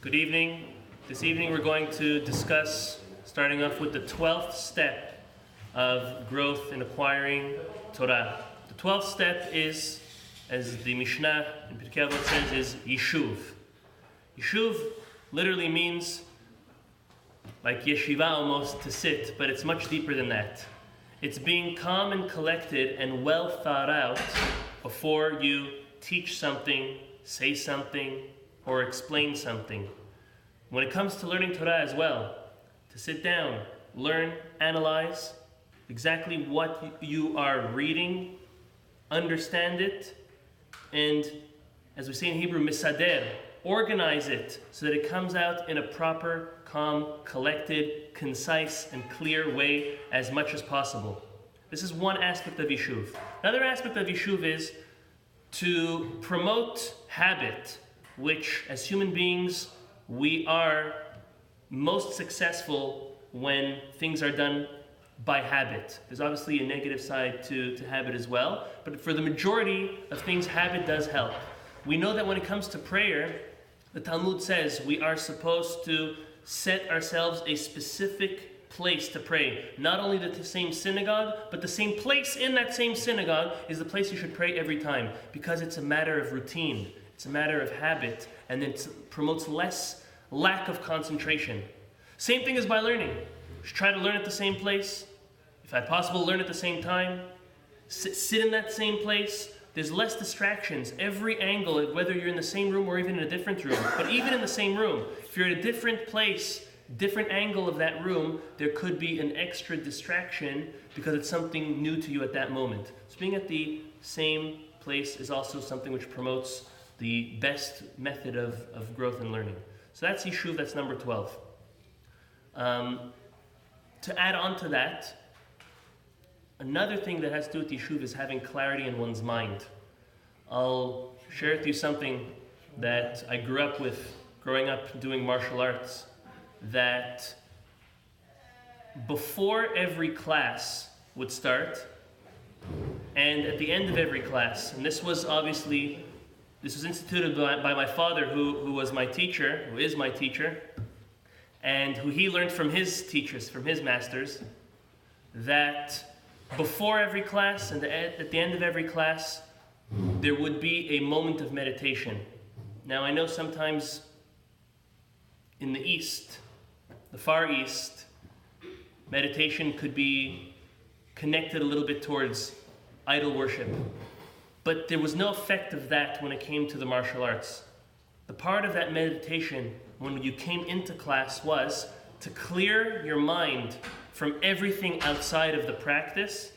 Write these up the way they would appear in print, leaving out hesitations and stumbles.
Good evening. This evening we're going to discuss, starting off with the 12th step of growth in acquiring Torah. The 12th step is, as the Mishnah in Pirkei Avot says, is Yishuv. Yishuv literally means like yeshiva almost, to sit, but it's much deeper than that. It's being calm and collected and well thought out before you teach something, say something, or explain something. When it comes to learning Torah as well, to sit down, learn, analyze exactly what you are reading, understand it, and as we say in Hebrew, misader, organize it so that it comes out in a proper, calm, collected, concise, and clear way as much as possible. This is one aspect of Yishuv. Another aspect of Yishuv is to promote habit, which as human beings, we are most successful when things are done by habit. There's obviously a negative side to habit as well, but for the majority of things, habit does help. We know that when it comes to prayer, the Talmud says we are supposed to set ourselves a specific place to pray. Not only the same synagogue, but the same place in that same synagogue is the place you should pray every time, because it's a matter of routine, it's a matter of habit, and it promotes less lack of concentration. Same thing as by learning. You should try to learn at the same place. If at possible, learn at the same time. Sit in that same place. There's less distractions. Every angle, whether you're in the same room or even in a different room, but even in the same room, if you're at a different place, different angle of that room, there could be an extra distraction because it's something new to you at that moment. So being at the same place is also something which promotes the best method of growth and learning. So that's Yishuv, that's number 12. To add on to that, another thing that has to do with Yishuv is having clarity in one's mind. I'll share with you something that I grew up with, growing up doing martial arts, that before every class would start, and at the end of every class, and this was instituted by my father, who was my teacher, who is my teacher, and who he learned from his teachers, from his masters, that before every class and at the end of every class, there would be a moment of meditation. Now, I know sometimes in the East, the Far East, meditation could be connected a little bit towards idol worship. But there was no effect of that when it came to the martial arts. The part of that meditation, when you came into class, was to clear your mind from everything outside of the practice,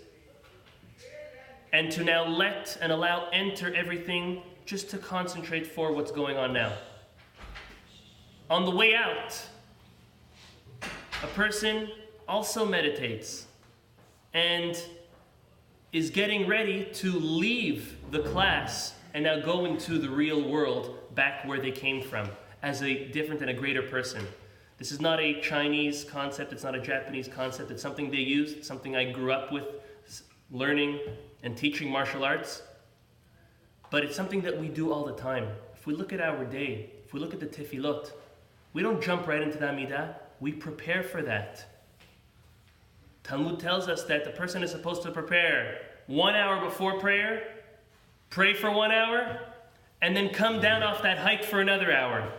and to now let and allow enter everything just to concentrate for what's going on now. On the way out, a person also meditates and is getting ready to leave the class and now go into the real world back where they came from as a different and a greater person. This is not a Chinese concept, it's not a Japanese concept, it's something they use, it's something I grew up with, learning and teaching martial arts. But it's something that we do all the time. If we look at our day, if we look at the tefillot, we don't jump right into the Amidah, we prepare for that. Talmud tells us that the person is supposed to prepare 1 hour before prayer, pray for 1 hour, and then come down off that height for another hour.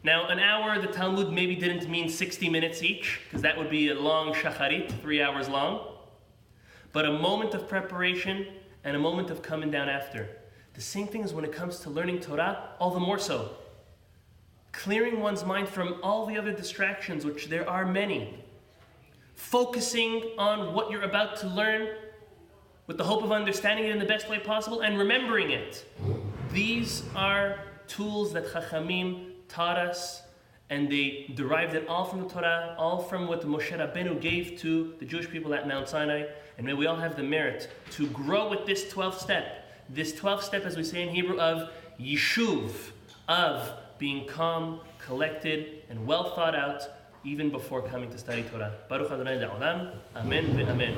Now, an hour, the Talmud maybe didn't mean 60 minutes each, because that would be a long shacharit, 3 hours long. But a moment of preparation and a moment of coming down after. The same thing is when it comes to learning Torah, all the more so. Clearing one's mind from all the other distractions, which there are many. Focusing on what you're about to learn with the hope of understanding it in the best way possible and remembering it. These are tools that Chachamim taught us, and they derived it all from the Torah, all from what Moshe Rabbeinu gave to the Jewish people at Mount Sinai. And may we all have the merit to grow with this 12th step. This 12th step, as we say in Hebrew, of Yishuv, of being calm, collected, and well thought out, even before coming to study Torah. Baruch Adonai Le'olam. Amen ve'amen.